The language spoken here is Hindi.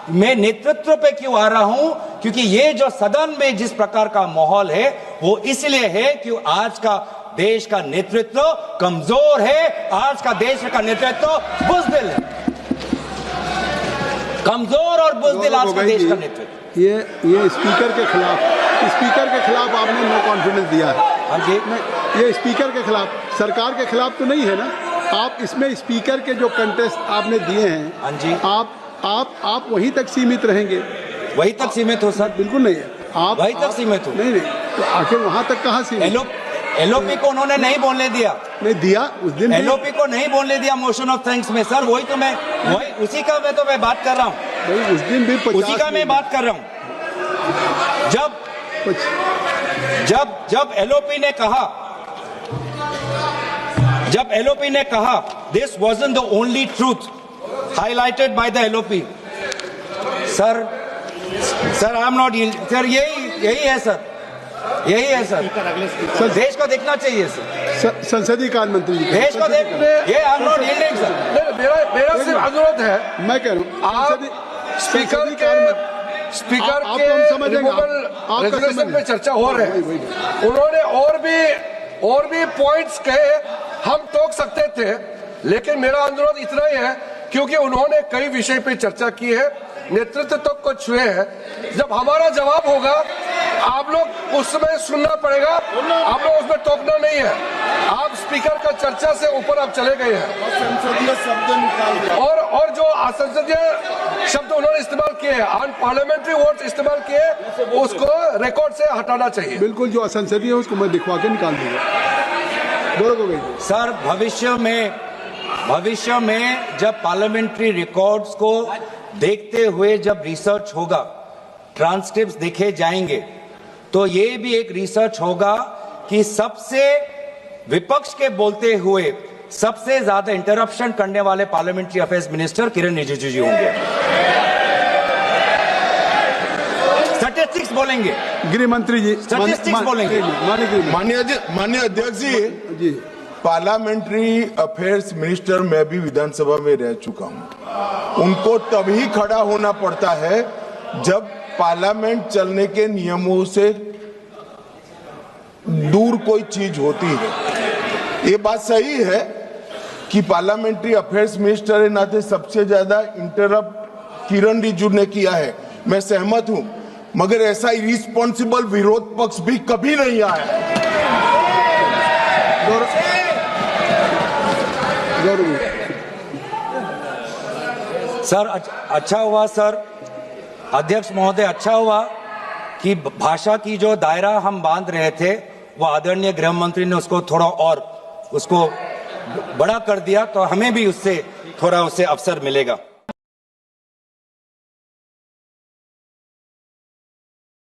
मैं नेतृत्व पे क्यों आ रहा हूं? क्योंकि ये जो सदन में जिस प्रकार का माहौल है वो इसलिए है कि आज का देश का नेतृत्व कमजोर है, आज का देश का नेतृत्व बुज़दिल है, कमजोर और बुज़दिल आज का देश का नेतृत्व। ये स्पीकर के खिलाफ आपने नो कॉन्फिडेंस दिया है। हाँ जी, ये स्पीकर के खिलाफ, सरकार के खिलाफ तो नहीं है ना? आप इसमें स्पीकर के जो कंटेस्ट आपने दिए हैं, हाँ जी, आप वहीं तक सीमित रहेंगे? वहीं तक सीमित हो सर? बिल्कुल नहीं है, आप वहीं तक सीमित हो। नहीं, तो आखिर वहां तक कहाँ सीमित? एलओपी को उन्होंने नहीं बोलने दिया, नहीं दिया उस दिन, एलओपी को नहीं बोलने दिया मोशन ऑफ थैंक्स में सर। वही उसी का मैं बात कर रहा हूँ, उस दिन भी उसी का मैं बात कर रहा हूँ। जब एलओपी ने कहा this wasn't the only truth highlighted by the LOP, sir I am not, sir यही है सर, यही है सर, देश को देखना चाहिए सर, संसदीय कार्य मंत्री जी देश को देखने, ये I am not yielding sir. मेरा सिर्फ अनुरोध है, मैं कह रहा हूँ आप स्पीकर के रेजोल्यूशन पे चर्चा हो रहे हैं, उन्होंने और भी पॉइंट्स कहे, हम टोक सकते थे, लेकिन मेरा अनुरोध इतना ही है क्योंकि उन्होंने कई विषय पे चर्चा की है, नेतृत्व तक को छुए हैं। जब हमारा जवाब होगा आप लोग उसमें सुनना पड़ेगा, आप लोग उसमें टोकना नहीं है। आप स्पीकर का चर्चा से ऊपर आप चले गए हैं, संसदीय शब्द निकाल दिया, और जो असंसदीय शब्द उन्होंने इस्तेमाल किए, अनपार्लियामेंट्री वर्ड्स इस्तेमाल किए, उसको रिकॉर्ड से हटाना चाहिए। बिल्कुल, जो असंसदीय है उसको मैं दिखवा के निकाल दूंगा। बोलो सर, भविष्य में जब पार्लियामेंट्री रिकॉर्ड्स को देखते हुए जब रिसर्च होगा, ट्रांसक्रिप्ट्स देखे जाएंगे, तो ये भी एक रिसर्च होगा कि सबसे विपक्ष के बोलते हुए सबसे ज्यादा इंटरप्शन करने वाले पार्लियामेंट्री अफेयर्स मिनिस्टर किरण रिजिजू जी होंगे। स्टैटिस्टिक्स बोलेंगे, गृह मंत्री जी स्टैटिस्टिक्स बोलेंगे। माननीय अध्यक्ष जी, पार्लियामेंट्री अफेयर्स मिनिस्टर मैं भी विधानसभा में रह चुका हूं। उनको तभी खड़ा होना पड़ता है जब पार्लियामेंट चलने के नियमों से दूर कोई चीज होती है। ये बात सही है कि पार्लियामेंट्री अफेयर्स मिनिस्टर के नाते सबसे ज्यादा इंटरप्ट किरण रिजिजू ने किया है, मैं सहमत हूं, मगर ऐसा इरिस्पॉन्सिबल विरोध पक्ष भी कभी नहीं आया। सर अच्छा हुआ सर, अध्यक्ष महोदय, अच्छा हुआ कि भाषा की जो दायरा हम बांध रहे थे वो आदरणीय गृह मंत्री ने उसको थोड़ा और उसको बड़ा कर दिया, तो हमें भी उससे थोड़ा अवसर मिलेगा।